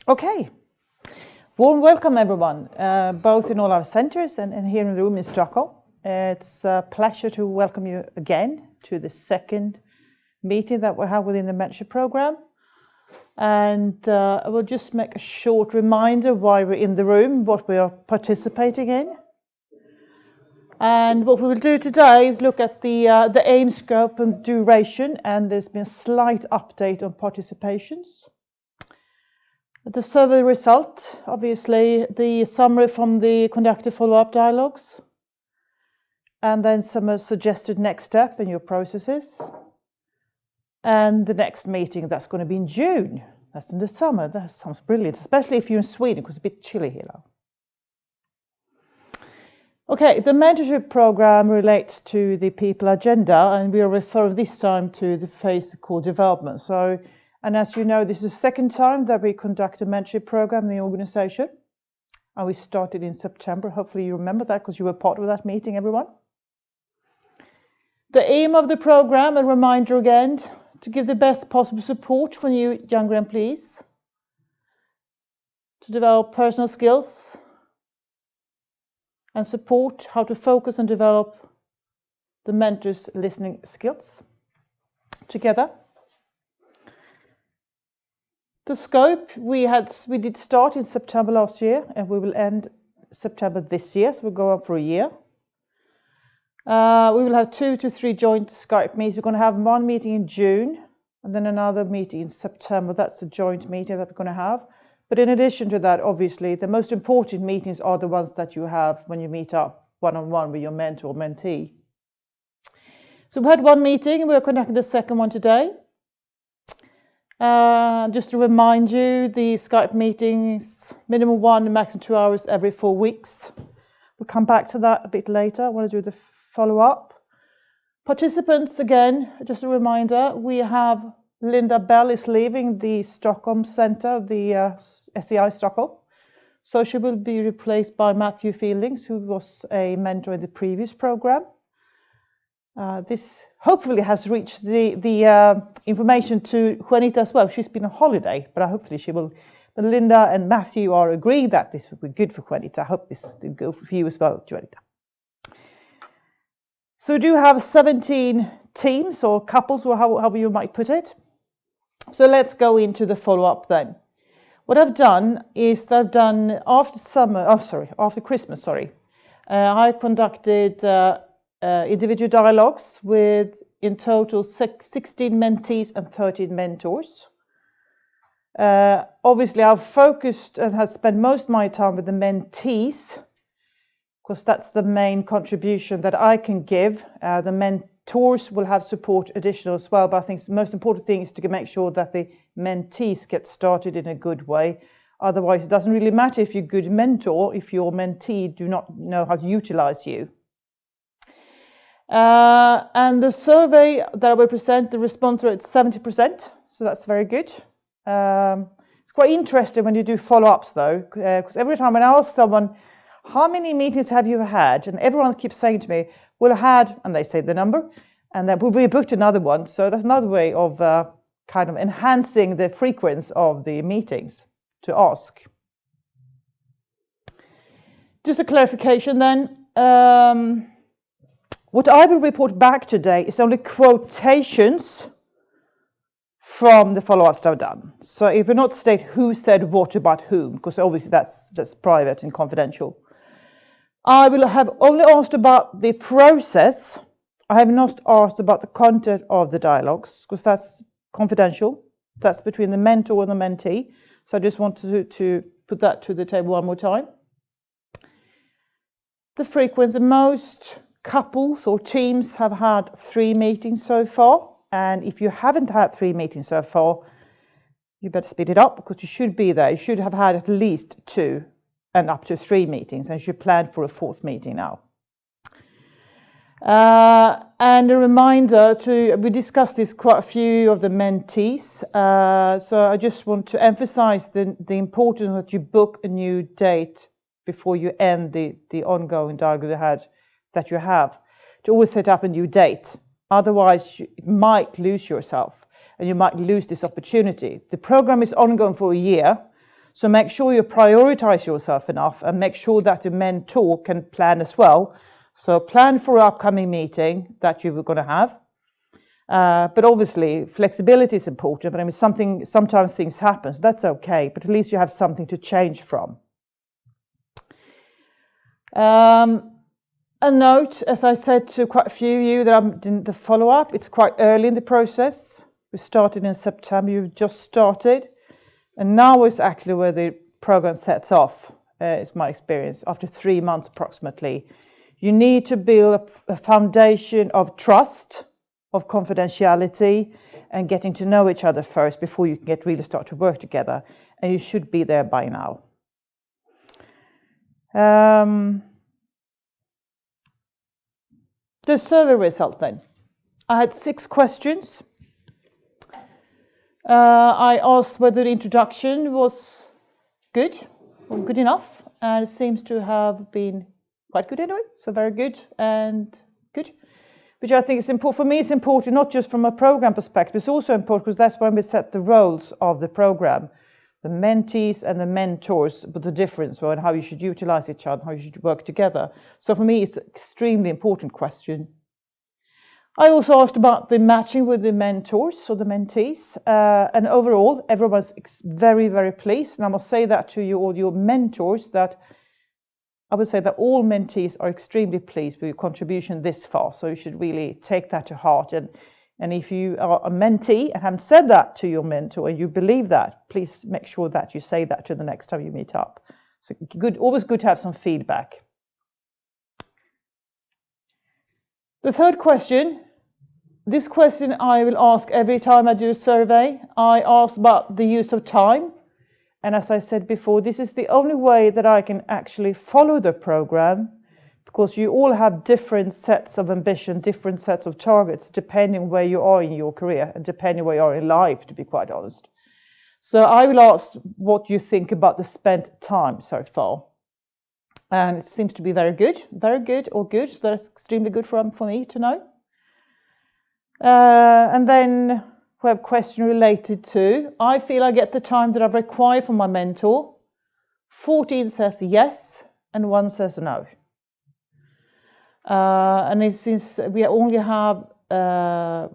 Okay, warm welcome everyone, both in all our centers and here in the room in Stockholm. It's a pleasure to welcome you again to the second meeting that we have within the mentorship program. And I will just make a short reminder why we're in the room, what we are participating in. And what we will do today is look at the aim, scope and duration, and there's been a slight update on participations. The survey result, obviously, the summary from the conducted follow-up dialogues, and then some suggested next step in your processes. And the next meeting, that's going to be in June. That's in the summer. That sounds brilliant, especially if you're in Sweden, because it's a bit chilly here now. Okay, the mentorship program relates to the people agenda, and we are referring this time to the phase called development. And as you know, this is the second time that we conduct a mentorship program in the organization. And we started in September. Hopefully you remember that because you were part of that meeting, everyone. The aim of the program, a reminder again, to give the best possible support for new younger employees, to develop personal skills and support how to focus and develop the mentor's listening skills together. The scope we did start in September last year, and we will end September this year, so we'll go on for a year. We will have 2 to 3 joint Skype meetings. We're going to have one meeting in June and then another meeting in September. That's a joint meeting that we're going to have. But in addition to that, obviously, the most important meetings are the ones that you have when you meet up one-on-one with your mentor or mentee. So we had one meeting. We're conducting the second one today. Just to remind you, the Skype meetings, minimum 1, maximum 2 hours every 4 weeks. We'll come back to that a bit later. I want to do the follow-up. Participants, again, just a reminder, we have Linda Bell is leaving the Stockholm Center, the SEI Stockholm. So she will be replaced by Matthew Fieldings, who was a mentor in the previous program. This hopefully has reached the information to Juanita as well. She's been on holiday, but hopefully she will. But Linda and Matthew are agreeing that this will be good for Juanita. I hope this will go for you as well, Juanita. So we do have 17 teams or couples, or however you might put it. So let's go into the follow-up then. What I've done is after Christmas, I conducted individual dialogues with in total 16 mentees and 13 mentors. Obviously, I've focused and have spent most of my time with the mentees because that's the main contribution that I can give. The mentors will have support additional as well, but I think the most important thing is to make sure that the mentees get started in a good way. Otherwise, it doesn't really matter if you're a good mentor if your mentee do not know how to utilize you. And the survey that I will present, the response rate is 70%, so that's very good. It's quite interesting when you do follow-ups though, because every time when I ask someone, how many meetings have you had? And everyone keeps saying to me, well, I had, and they say the number, and then we booked another one. So that's another way of kind of enhancing the frequency of the meetings to ask. Just a clarification then. What I will report back today is only quotations from the follow-ups that I've done. So it will not state who said what about whom, because obviously that's private and confidential. I will have only asked about the process. I have not asked about the content of the dialogues, because that's confidential. That's between the mentor and the mentee. So I just wanted to put that to the table one more time. The frequency, most couples or teams have had 3 meetings so far. And if you haven't had 3 meetings so far, you better speed it up because you should be there. You should have had at least 2 and up to 3 meetings, and you should plan for a 4th meeting now. And a reminder we discussed this quite a few of the mentees. So I just want to emphasize the importance that you book a new date before you end the ongoing dialogue that you have, to always set up a new date. Otherwise, you might lose yourself and you might lose this opportunity. The program is ongoing for a year, So make sure you prioritize yourself enough and make sure that the mentor can plan as well. So plan for an upcoming meeting that you're going to have. But obviously flexibility is important. But I mean, sometimes things happen, so that's okay. But at least you have something to change from. A note, as I said to quite a few of you that I'm in the follow-up, it's quite early in the process. We started in September, you've just started. And now is actually where the program sets off, is my experience, after 3 months approximately. You need to build a foundation of trust, of confidentiality, and getting to know each other first before you can really start to work together. And you should be there by now. The survey result then. I had 6 questions. I asked whether the introduction was good or good enough, and it seems to have been quite good anyway, so very good and good, which I think is important. For me, it's important not just from a program perspective, it's also important because that's when we set the roles of the program, the mentees and the mentors, but the difference and how you should utilize each other, how you should work together. So for me, it's an extremely important question. I also asked about the matching with the mentors or the mentees, and overall everyone's very, very pleased. And I must say that to you, all your mentors, that I would say that all mentees are extremely pleased with your contribution this far. So you should really take that to heart. And if you are a mentee and haven't said that to your mentor and you believe that, please make sure that you say that to the next time you meet up. So good, always good to have some feedback. The third question, this question I will ask every time I do a survey. I ask about the use of time. And as I said before, this is the only way that I can actually follow the program, because you all have different sets of ambition, different sets of targets, depending where you are in your career and depending where you are in life, to be quite honest. So I will ask what you think about the spent time so far. And it seems to be very good or good. So that's extremely good for me to know. And then we have a question related to, I feel I get the time that I require from my mentor. 14 says yes and 1 says no. And since we only have, and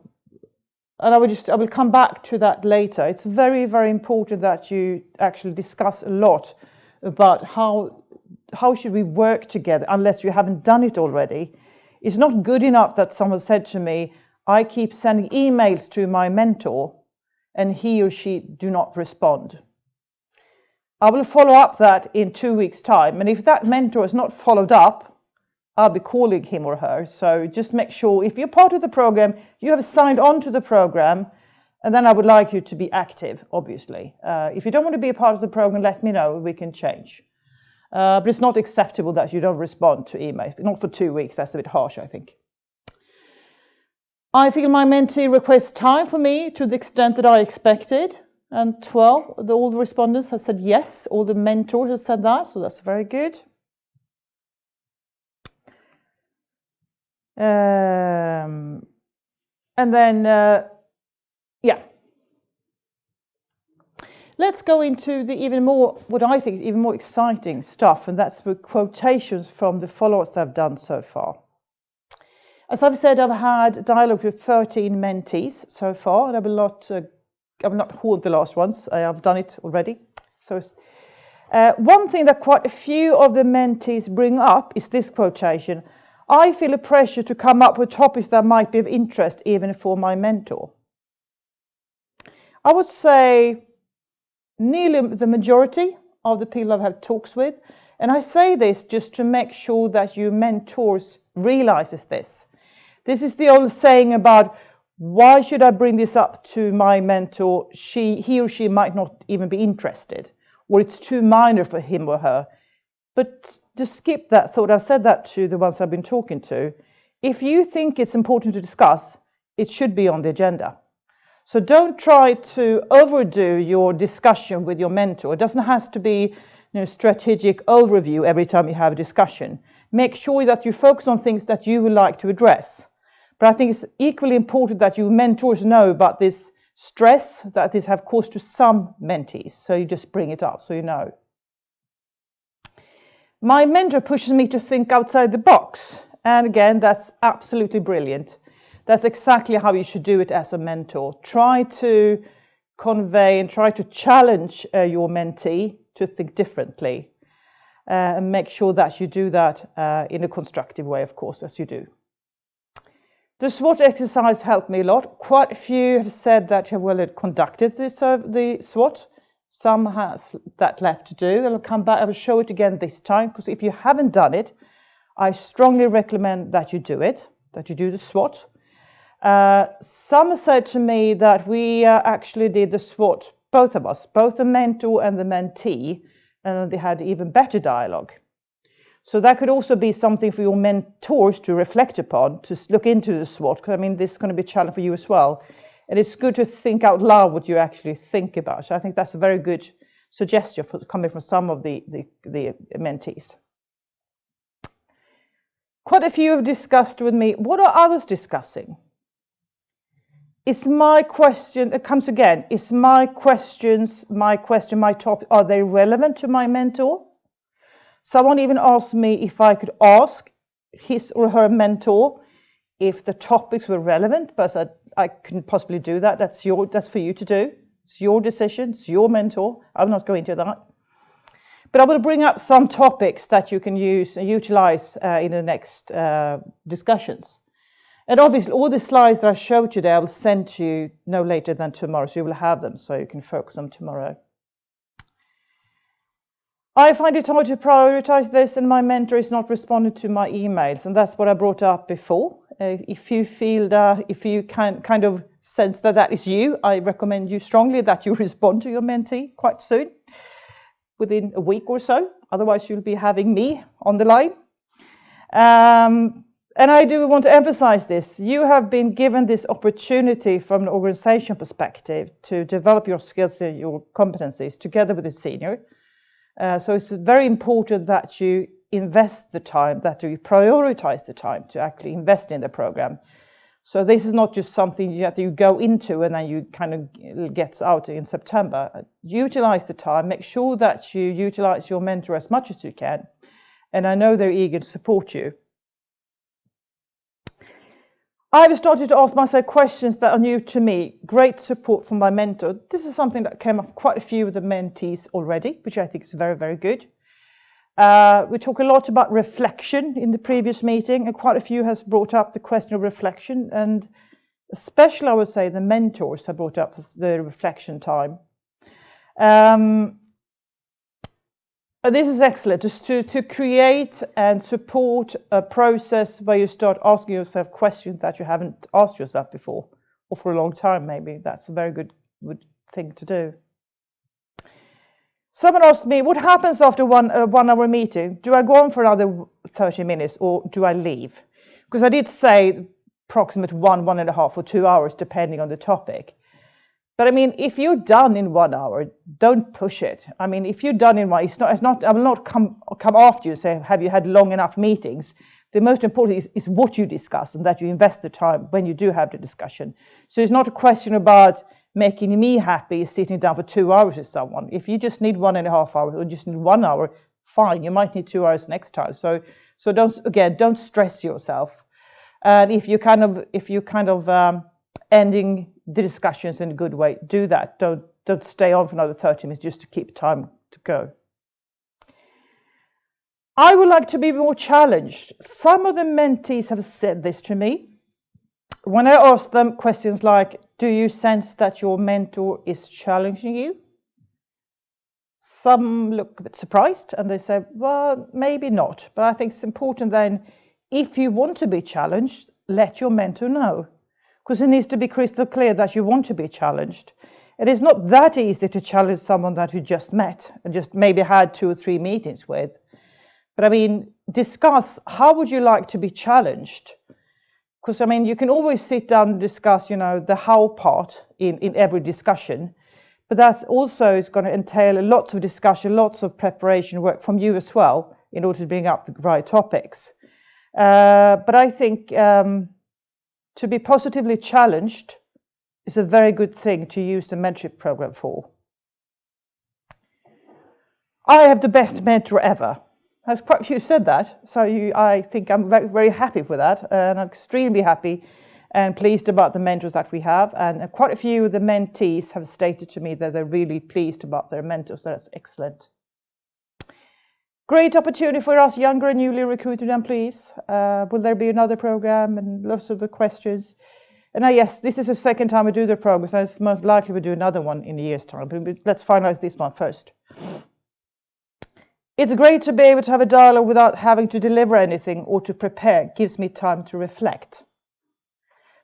I will come back to that later. It's very, very important that you actually discuss a lot about how should we work together, unless you haven't done it already. It's not good enough that someone said to me, I keep sending emails to my mentor and he or she do not respond. I will follow up that in 2 weeks' time. And if that mentor is not followed up, I'll be calling him or her. So just make sure, if you're part of the program, you have signed on to the program, and then I would like you to be active, obviously. If you don't want to be a part of the program, let me know, we can change. But it's not acceptable that you don't respond to emails. Not for 2 weeks, that's a bit harsh, I think. I feel my mentee requests time for me to the extent that I expected. And 12, all the respondents have said yes. All the mentors have said that, so that's very good. And then, yeah. Let's go into the even more, what I think is even more exciting stuff, and that's the quotations from the follow-ups I've done so far. As I've said, I've had dialogue with 13 mentees so far, and I will not hold the last ones. I have done it already. So, one thing that quite a few of the mentees bring up is this quotation: I feel a pressure to come up with topics that might be of interest even for my mentor. I would say nearly the majority of the people I've had talks with, and I say this just to make sure that your mentors realizes this. This is the old saying about, why should I bring this up to my mentor? He or she might not even be interested, or it's too minor for him or her. But just skip that thought. I've said that to the ones I've been talking to. If you think it's important to discuss, it should be on the agenda. So don't try to overdo your discussion with your mentor. It doesn't have to be strategic overview every time you have a discussion. Make sure that you focus on things that you would like to address. But I think it's equally important that your mentors know about this stress that this have caused to some mentees. So you just bring it up so you know. My mentor pushes me to think outside the box. And again, that's absolutely brilliant. That's exactly how you should do it as a mentor. Try to convey and try to challenge your mentee to think differently. And make sure that you do that in a constructive way, of course, as you do. The SWOT exercise helped me a lot. Quite a few have said that you have conducted the SWOT. Some has that left to do. I'll come back, I will show it again this time, because if you haven't done it, I strongly recommend that you do it, that you do the SWOT. Some said to me that we actually did the SWOT, both of us, both the mentor and the mentee, and they had even better dialogue. So that could also be something for your mentors to reflect upon, to look into the SWOT, because I mean, this is going to be a challenge for you as well. And it's good to think out loud what you actually think about. So I think that's a very good suggestion coming from some of the mentees. Quite a few have discussed with me, what are others discussing? Is my question, it comes again, is my question, my topic, are they relevant to my mentor? Someone even asked me if I could ask his or her mentor if the topics were relevant, but I said I couldn't possibly do that. That's for you to do. It's your decision, it's your mentor. I'm not going to that. But I will bring up some topics that you can use and utilize in the next discussions. And obviously, all the slides that I showed today, I will send to you no later than tomorrow, so you will have them, so you can focus on tomorrow. I find it hard to prioritize this, and my mentor is not responding to my emails, and that's what I brought up before. If you feel that, if you kind of sense that that is you, I recommend you strongly that you respond to your mentee quite soon, within a week or so. Otherwise, you'll be having me on the line. And I do want to emphasize this. You have been given this opportunity from an organization perspective to develop your skills and your competencies together with the senior. So it's very important that you invest the time, that you prioritize the time to actually invest in the program. So this is not just something that you go into and then you kind of get out in September. Utilize the time, make sure that you utilize your mentor as much as you can. And I know they're eager to support you. I've started to ask myself questions that are new to me. Great support from my mentor. This is something that came up quite a few of the mentees already, which I think is very, very good. We talk a lot about reflection in the previous meeting, and quite a few has brought up the question of reflection, and especially I would say the mentors have brought up the reflection time. And this is excellent, just to create and support a process where you start asking yourself questions that you haven't asked yourself before, or for a long time maybe. That's a very good thing to do. Someone asked me, what happens after one hour meeting? Do I go on for another 30 minutes or do I leave? Because I did say approximate 1.5 or 2 hours, depending on the topic. But I mean, if you're done in 1 hour, don't push it. I mean, if you're done in one, it's not. I will not come after you and say, have you had long enough meetings? The most important is what you discuss and that you invest the time when you do have the discussion. So it's not a question about making me happy sitting down for 2 hours with someone. If you just need 1.5 hours or just need 1 hour, fine. You might need 2 hours next time. So don't stress yourself. And if you kind of ending the discussions in a good way, do that. Don't stay on for another 30 minutes just to keep time to go. I would like to be more challenged. Some of the mentees have said this to me. When I ask them questions like, do you sense that your mentor is challenging you? Some look a bit surprised and they say, well, maybe not. But I think it's important then, if you want to be challenged, let your mentor know. Because it needs to be crystal clear that you want to be challenged. It is not that easy to challenge someone that you just met and just maybe had 2 or 3 meetings with. But I mean, discuss, how would you like to be challenged? Because I mean, you can always sit down and discuss, the how part in every discussion. But that's also is going to entail lots of discussion, lots of preparation work from you as well in order to bring up the right topics. But I think to be positively challenged is a very good thing to use the mentorship program for. I have the best mentor ever. As quite a few said that, so I think I'm very, very happy with that, and I'm extremely happy and pleased about the mentors that we have, and quite a few of the mentees have stated to me that they're really pleased about their mentors. So that's excellent. Great opportunity for us younger and newly recruited employees. Will there be another program, and lots of the questions. And yes, this is the second time we do the program, so it's most likely we'll do another one in a year's time, but let's finalize this one first. It's great to be able to have a dialogue without having to deliver anything or to prepare. It gives me time to reflect.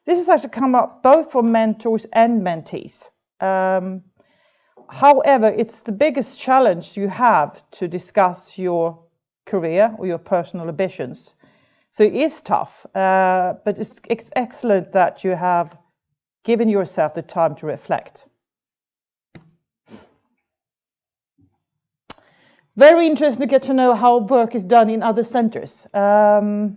This has actually come up both for mentors and mentees. However, it's the biggest challenge you have to discuss your career or your personal ambitions. So it is tough, but it's excellent that you have given yourself the time to reflect. Very interesting to get to know how work is done in other centers. Also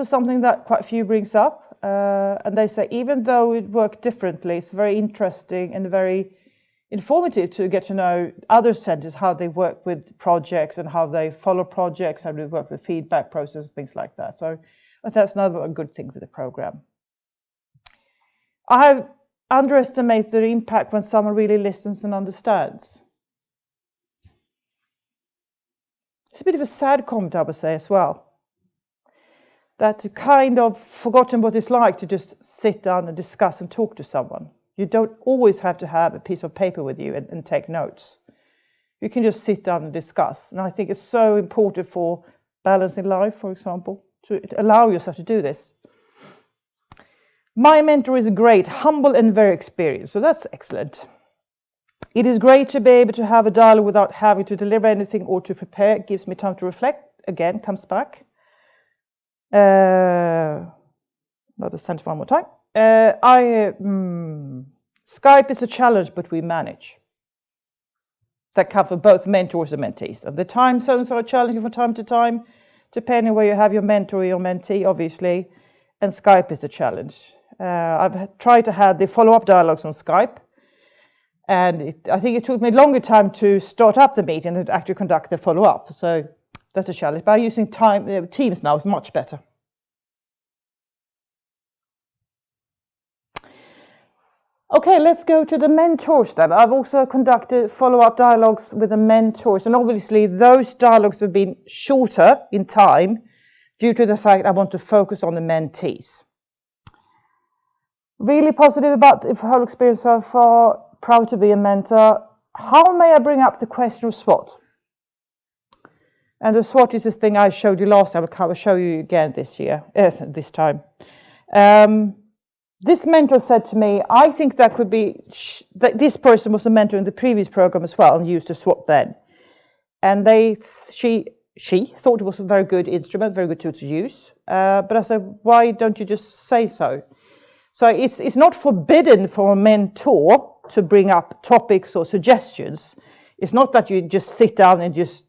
something that quite a few brings up, and they say even though it works differently, it's very interesting and very informative to get to know other centers, how they work with projects and how they follow projects, how they work with feedback process, things like that. So that's another good thing with the program. I have underestimated the impact when someone really listens and understands. It's a bit of a sad comment, I would say, as well. That you kind of forgotten what it's like to just sit down and discuss and talk to someone. You don't always have to have a piece of paper with you and take notes. You can just sit down and discuss. And I think it's so important for balancing life, for example, to allow yourself to do this. My mentor is great, humble and very experienced. So that's excellent. It is great to be able to have a dialogue without having to deliver anything or to prepare. It gives me time to reflect. Again, comes back. Another sentence one more time. Skype is a challenge, but we manage. That comes for both mentors and mentees. And the time zones are challenging from time to time, depending where you have your mentor or your mentee, obviously. And Skype is a challenge. I've tried to have the follow-up dialogues on Skype. And I think it took me a longer time to start up the meeting and actually conduct the follow-up. So that's a challenge. By using Teams now is much better. Okay, let's go to the mentors then. I've also conducted follow-up dialogues with the mentors, and obviously those dialogues have been shorter in time due to the fact I want to focus on the mentees. Really positive about the whole experience so far. Proud to be a mentor. How may I bring up the question of SWOT? And the SWOT is this thing I showed you last time. I will show you again this time. This mentor said to me, I think that could be, that this person was a mentor in the previous program as well and used the SWOT then. And she thought it was a very good instrument, very good tool to use. But I said, why don't you just say so? So it's not forbidden for a mentor to bring up topics or suggestions. It's not that you just sit down and just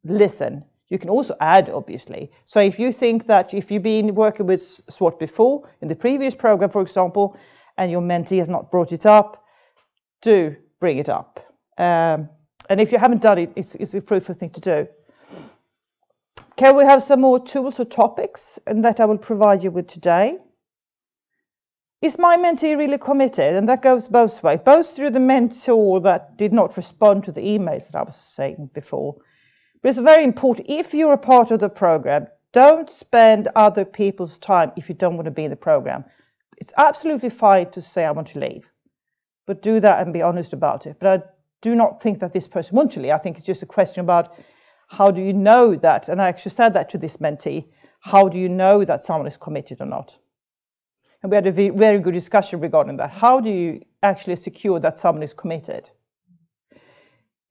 listen. You can also add, obviously. So if you think that if you've been working with SWOT before, in the previous program, for example, and your mentee has not brought it up, do bring it up. And if you haven't done it, it's a fruitful thing to do. Can we have some more tools or topics and that I will provide you with today? Is my mentee really committed? And that goes both ways, both through the mentor that did not respond to the emails that I was saying before. But it's very important, if you're a part of the program, don't spend other people's time if you don't want to be in the program. It's absolutely fine to say I want to leave, but do that and be honest about it. But I do not think that this person wants to leave. I think it's just a question about how do you know that, and I actually said that to this mentee, how do you know that someone is committed or not? And we had a very good discussion regarding that. How do you actually secure that someone is committed?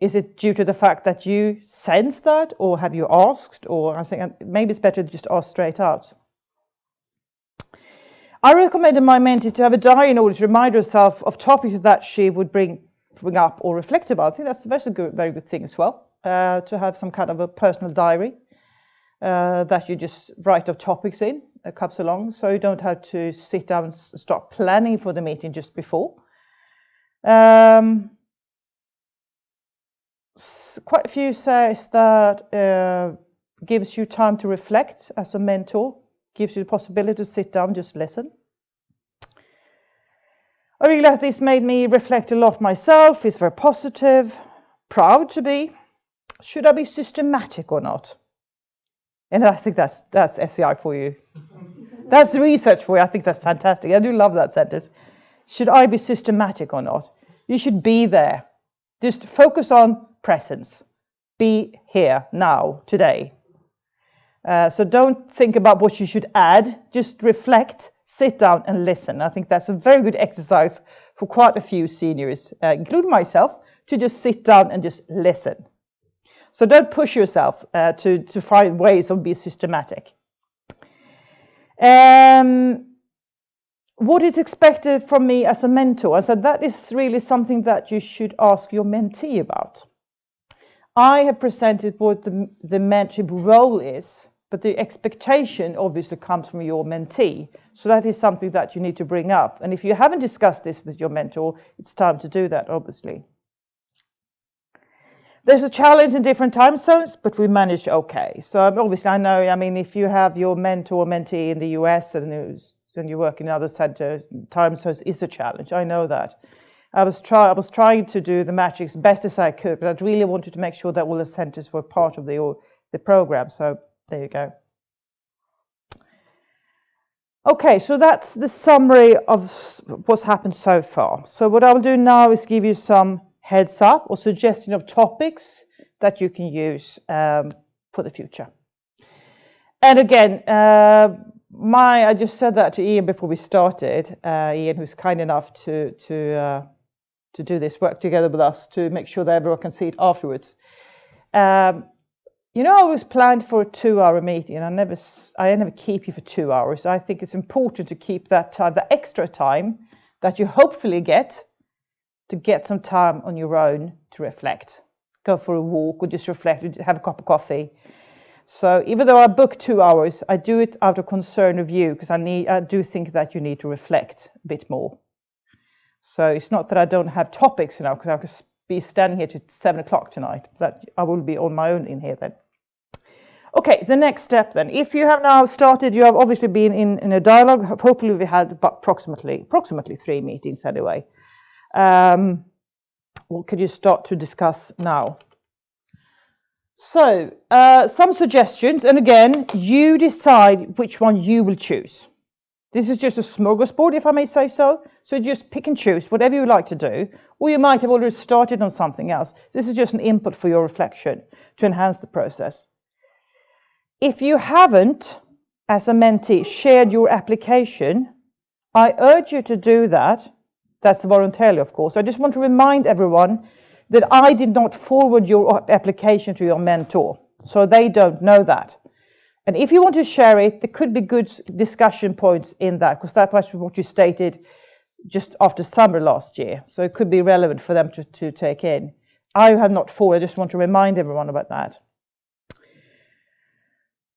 Is it due to the fact that you sense that, or have you asked? Or I think maybe it's better to just ask straight out. I recommended my mentee to have a diary in order to remind herself of topics that she would bring up or reflect about. I think that's a very good thing as well, to have some kind of a personal diary that you just write of topics in. comes along, so you don't have to sit down and start planning for the meeting just before. Quite a few says that gives you time to reflect as a mentor, gives you the possibility to sit down, just listen. I really like this, made me reflect a lot myself. It's very positive, proud to be. Should I be systematic or not? And I think that's SEI for you. That's the research for you. I think that's fantastic. I do love that sentence. Should I be systematic or not? You should be there. Just focus on presence. Be here, now, today. So don't think about what you should add. Just reflect, sit down and listen. I think that's a very good exercise for quite a few seniors, including myself, to just sit down and just listen. So don't push yourself to find ways of being systematic. What is expected from me as a mentor? I said that is really something that you should ask your mentee about. I have presented what the mentorship role is, but the expectation obviously comes from your mentee. So that is something that you need to bring up. And if you haven't discussed this with your mentor, it's time to do that, obviously. There's a challenge in different time zones, but we managed okay. So obviously I know, I mean, if you have your mentor or mentee in the US and you work in other time zones, is a challenge. I know that. I was trying to do the matching as best as I could, but I really wanted to make sure that all the centers were part of the program. So there you go. Okay, so that's the summary of what's happened so far. So what I'll do now is give you some heads up or suggestion of topics that you can use for the future. And again, I just said that to Ian before we started. Ian, who's kind enough to do this work together with us to make sure that everyone can see it afterwards. You know, I was planned for a 2-hour meeting, and I never keep you for 2 hours. I think it's important to keep that time, the extra time that you hopefully get some time on your own to reflect. Go for a walk or just reflect, have a cup of coffee. So even though I book 2 hours, I do it out of concern of you, because I do think that you need to reflect a bit more. So it's not that I don't have topics now, because I could be standing here to 7 o'clock tonight. That I will be on my own in here then. Okay, the next step then. If you have now started, you have obviously been in a dialogue. Hopefully we had approximately 3 meetings anyway. What could you start to discuss now? So some suggestions, and again, you decide which one you will choose. This is just a smorgasbord, if I may say so. So just pick and choose whatever you like to do, or you might have already started on something else. This is just an input for your reflection to enhance the process. If you haven't, as a mentee, shared your application, I urge you to do that. That's voluntarily, of course. I just want to remind everyone that I did not forward your application to your mentor, so they don't know that. And if you want to share it, there could be good discussion points in that, because that was what you stated just after summer last year. So it could be relevant for them to take in. I have not forwarded. I just want to remind everyone about that.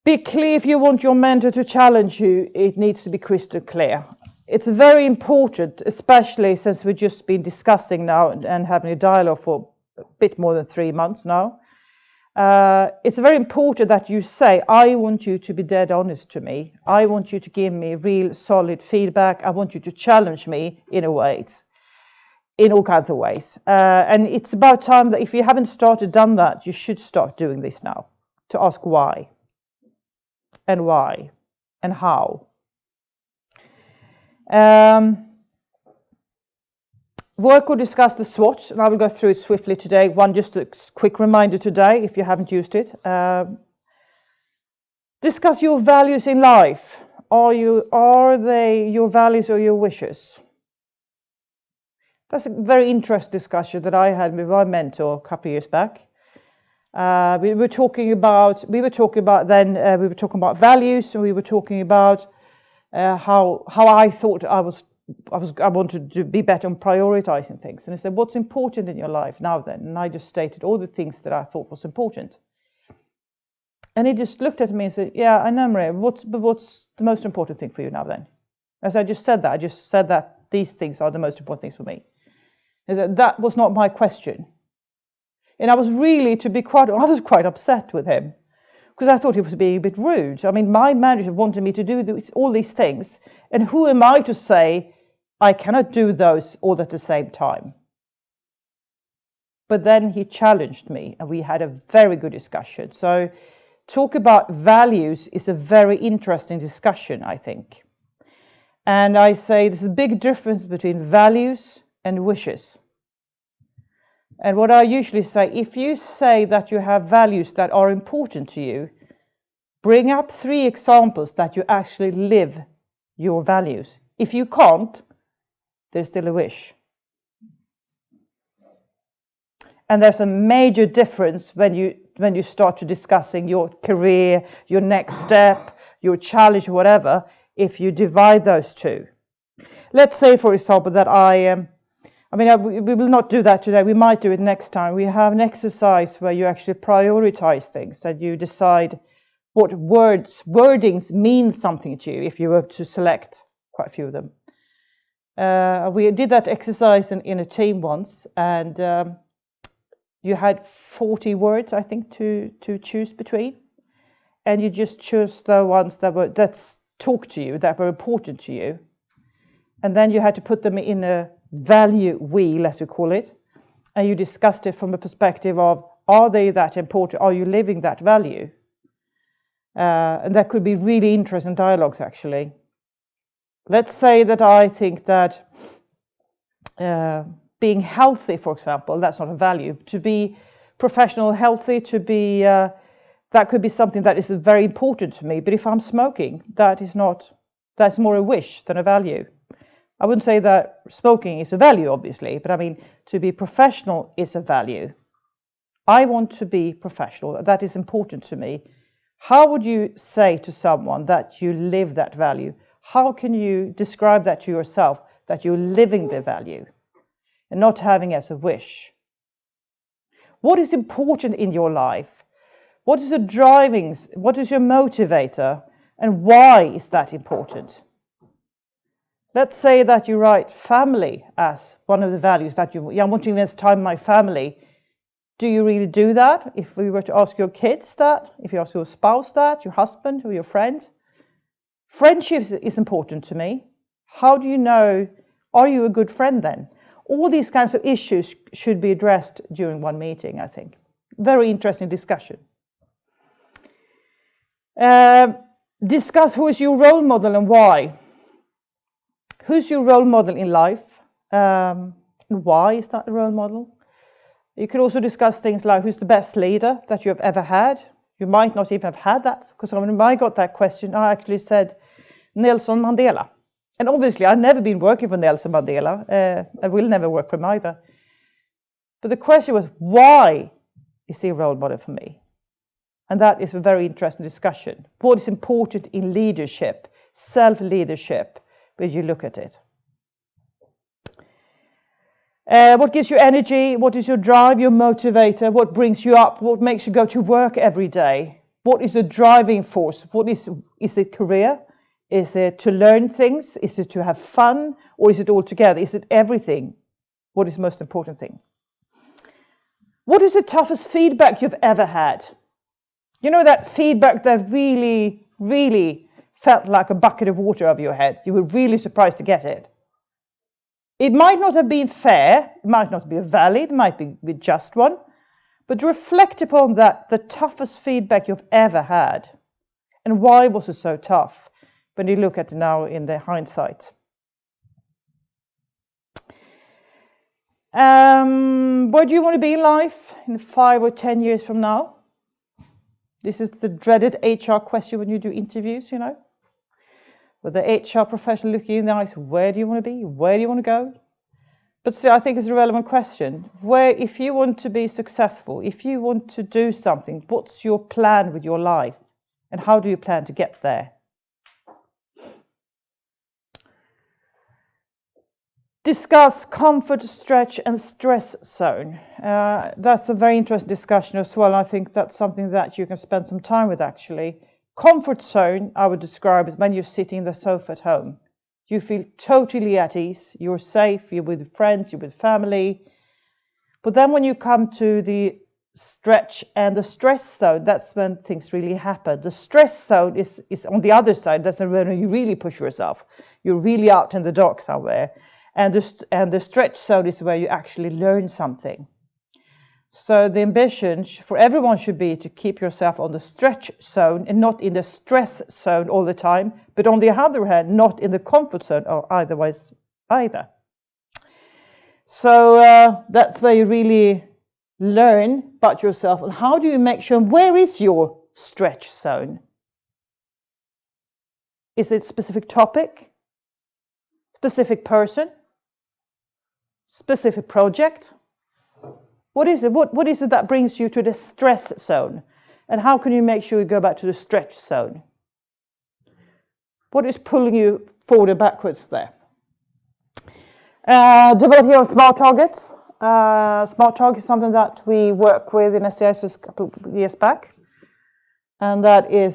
Be clear if you want your mentor to challenge you. It needs to be crystal clear. It's very important, especially since we've just been discussing now and having a dialogue for a bit more than 3 months now. It's very important that you say, I want you to be dead honest to me. I want you to give me real solid feedback. I want you to challenge me in all kinds of ways. And it's about time that if you haven't done that, you should start doing this now, to ask why and how. Work or discuss the SWOT, and I will go through it swiftly today. Just a quick reminder today, if you haven't used it. Discuss your values in life. Are they your values or your wishes? That's a very interesting discussion that I had with my mentor a couple of years back. We were talking about values, and we were talking about how I thought I wanted to be better on prioritizing things. And I said, what's important in your life now then? And I just stated all the things that I thought was important. And he just looked at me and said, yeah, I know, Maria, what's the most important thing for you now then? As I just said that these things are the most important things for me. He said, that was not my question. And I was really, I was quite upset with him because I thought he was being a bit rude. I mean, my manager wanted me to do all these things. And who am I to say I cannot do those all at the same time? But then he challenged me and we had a very good discussion. So talk about values is a very interesting discussion, I think. And I say there's a big difference between values and wishes. And what I usually say, if you say that you have values that are important to you, bring up 3 examples that you actually live your values. If you can't, there's still a wish. And there's a major difference when you start to discussing your career, your next step, your challenge, whatever, if you divide those 2. Let's say, for example, that we will not do that today. We might do it next time. We have an exercise where you actually prioritize things and you decide what wordings mean something to you if you were to select quite a few of them. We did that exercise in a team once, and you had 40 words, I think, to choose between, and you just chose the ones that talk to you, that were important to you, and then you had to put them in a value wheel, as we call it, and you discussed it from a perspective of, are they that important? Are you living that value? And that could be really interesting dialogues, actually. Let's say that I think that being healthy, for example, that's not a value. To be professional, healthy, that could be something that is very important to me. But if I'm smoking, that's more a wish than a value. I wouldn't say that smoking is a value, obviously, but I mean, to be professional is a value. I want to be professional. That is important to me. How would you say to someone that you live that value? How can you describe that to yourself, that you're living the value and not having it as a wish? What is important in your life? What is your driving? What is your motivator? And why is that important? Let's say that you write family as one of the values that I want to invest time in my family. Do you really do that? If we were to ask your kids that, if you ask your spouse that, your husband or your friend? Friendship is important to me. How do you know, are you a good friend then? All these kinds of issues should be addressed during one meeting, I think. Very interesting discussion. Discuss who is your role model and why. Who's your role model in life? And why is that the role model? You could also discuss things like who's the best leader that you have ever had. You might not even have had that, because when I got that question, I actually said Nelson Mandela. And obviously, I've never been working for Nelson Mandela. I will never work for him either. But the question was, why is he a role model for me? And that is a very interesting discussion. What is important in leadership, self-leadership, when you look at it? What gives you energy? What is your drive, your motivator? What brings you up? What makes you go to work every day? What is the driving force? Is it career? Is it to learn things? Is it to have fun? Or is it all together? Is it everything? What is the most important thing? What is the toughest feedback you've ever had? You know, that feedback that really, really felt like a bucket of water over your head. You were really surprised to get it. It might not have been fair, it might not be valid, it might be a just one, but reflect upon that, the toughest feedback you've ever had. And why was it so tough when you look at it now in the hindsight? Where do you want to be in life in 5 or 10 years from now? This is the dreaded HR question when you do interviews, you know. With the HR professional looking in the eyes, where do you want to be? Where do you want to go? But still, I think it's a relevant question. If you want to be successful, if you want to do something, what's your plan with your life? And how do you plan to get there? Discuss comfort, stretch and stress zone. That's a very interesting discussion as well. I think that's something that you can spend some time with actually. Comfort zone, I would describe as when you're sitting in the sofa at home. You feel totally at ease, you're safe, you're with friends, you're with family. But then when you come to the stretch and the stress zone, that's when things really happen. The stress zone is on the other side. That's when you really push yourself. You're really out in the dark somewhere. And the stretch zone is where you actually learn something. So the ambition for everyone should be to keep yourself on the stretch zone and not in the stress zone all the time, but on the other hand, not in the comfort zone or either. So that's where you really learn about yourself. And how do you make sure, where is your stretch zone? Is it a specific topic, specific person, specific project? What is it? What is it that brings you to the stress zone? And how can you make sure you go back to the stretch zone? What is pulling you forward and backwards there? Develop your SMART targets. SMART targets is something that we work with in SEI a couple of years back. And that is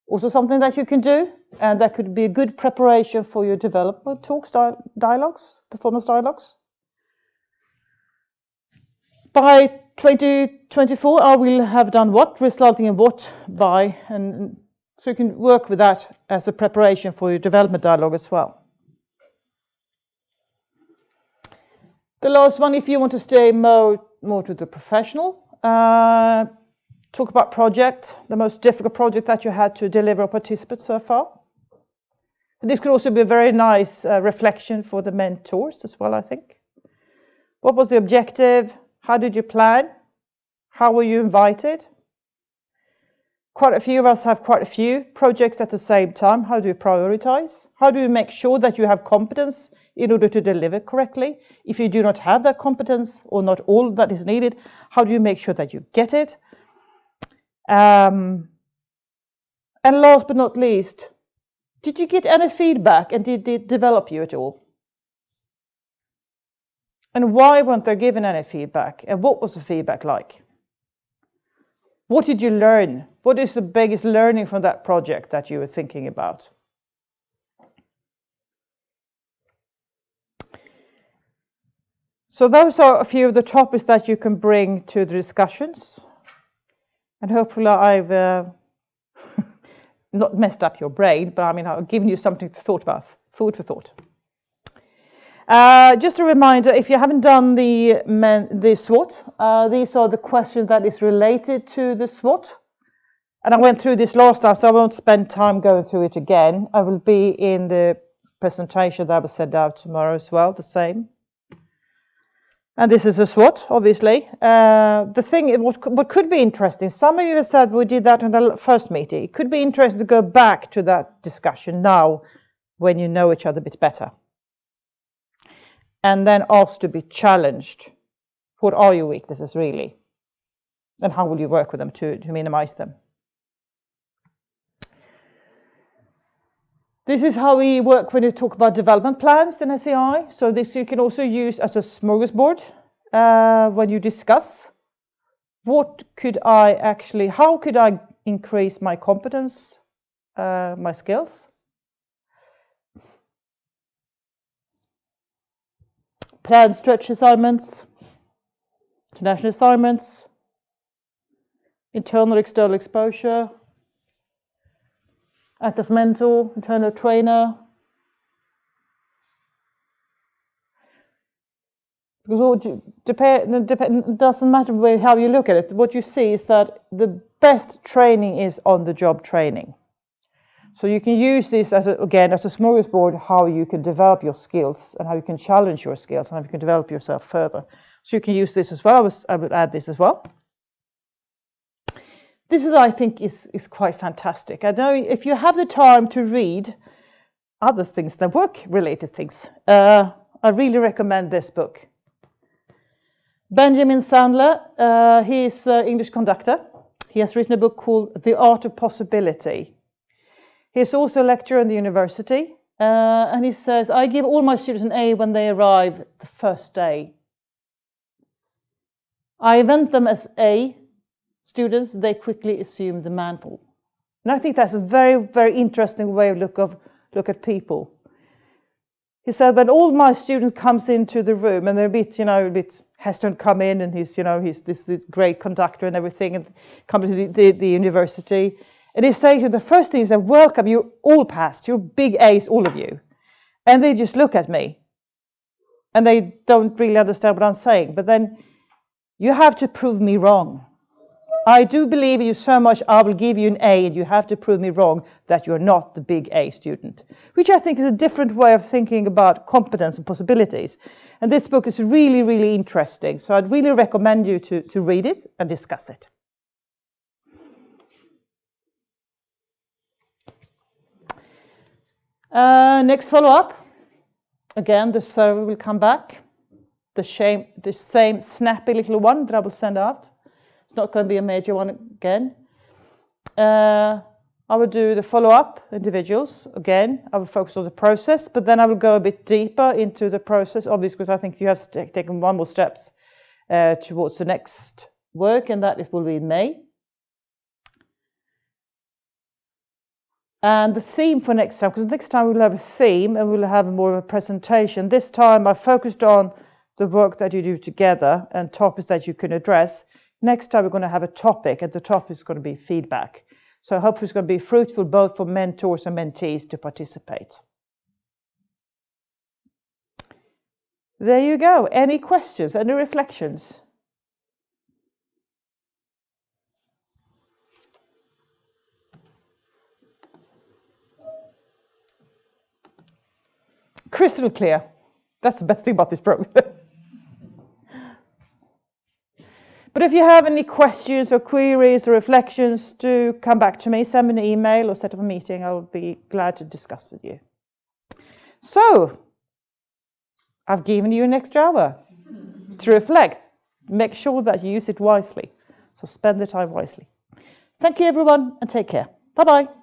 also something that you can do. And that could be a good preparation for your development talks, dialogues, performance dialogues. By 2024, I will have done what, resulting in what, by, and so you can work with that as a preparation for your development dialogue as well. The last one, if you want to stay more to the professional, talk about project, the most difficult project that you had to deliver or participate so far. And this could also be a very nice reflection for the mentors as well, I think. What was the objective? How did you plan? How were you invited? Quite a few of us have quite a few projects at the same time. How do you prioritize? How do you make sure that you have competence in order to deliver correctly? If you do not have that competence or not all that is needed, how do you make sure that you get it? And last but not least, did you get any feedback and did it develop you at all? And why weren't they given any feedback? And what was the feedback like? What did you learn? What is the biggest learning from that project that you were thinking about? So those are a few of the topics that you can bring to the discussions. And hopefully I've not messed up your brain, but I mean I've given you something to thought about, food for thought. Just a reminder, if you haven't done the SWOT, these are the questions that is related to the SWOT. And I went through this last time, so I won't spend time going through it again. I will be in the presentation that I will send out tomorrow as well, the same. And this is a SWOT, obviously. The thing, what could be interesting, some of you have said we did that in the first meeting. It could be interesting to go back to that discussion now when you know each other a bit better. And then ask to be challenged. What are your weaknesses really? And how will you work with them to minimize them? This is how we work when you talk about development plans in SEI. So this you can also use as a smorgasbord when you discuss how could I increase my competence, my skills. Planned stretch assignments, international assignments, internal external exposure, act as mentor, internal trainer. Because it doesn't matter how you look at it. What you see is that the best training is on-the-job training. So you can use this as a smorgasbord, how you can develop your skills and how you can challenge your skills and how you can develop yourself further. So you can use this as well. I would add this as well. This is, I think, is quite fantastic. I know if you have the time to read other things than work-related things, I really recommend this book. Benjamin Sandler, he is an English conductor. He has written a book called The Art of Possibility. He is also a lecturer in the university, And he says, I give all my students an A when they arrive the first day. I event them as A students, they quickly assume the mantle. And I think that's a very, very interesting way of look at people. He said, when all my students comes into the room and they're a bit hesitant to come in, and he's this great conductor and everything, and come to the university, and he's saying to the first thing is that, welcome, you're all passed, you're big A's, all of you. And they just look at me and they don't really understand what I'm saying. But then you have to prove me wrong. I do believe in you so much, I will give you an A, and you have to prove me wrong that you're not the big A student, which I think is a different way of thinking about competence and possibilities. And this book is really, really interesting. So I'd really recommend you to read it and discuss it. Next follow-up. Again, the survey will come back. The same snappy little one that I will send out. It's not going to be a major one again. I will do the follow-up individuals. Again, I will focus on the process, but then I will go a bit deeper into the process, obviously, because I think you have taken one more steps towards the next work, and that will be in May. And the theme for next time, because next time we'll have a theme and we'll have more of a presentation. This time I focused on the work that you do together and topics that you can address. Next time we're going to have a topic, and the topic is going to be feedback. So hopefully it's going to be fruitful both for mentors and mentees to participate. There you go. Any questions, any reflections? Crystal clear. That's the best thing about this program. But if you have any questions or queries or reflections, do come back to me, send me an email or set up a meeting. I'll be glad to discuss with you. So, I've given you an extra hour to reflect. Make sure that you use it wisely. So spend the time wisely. Thank you, everyone, and take care. Bye-bye.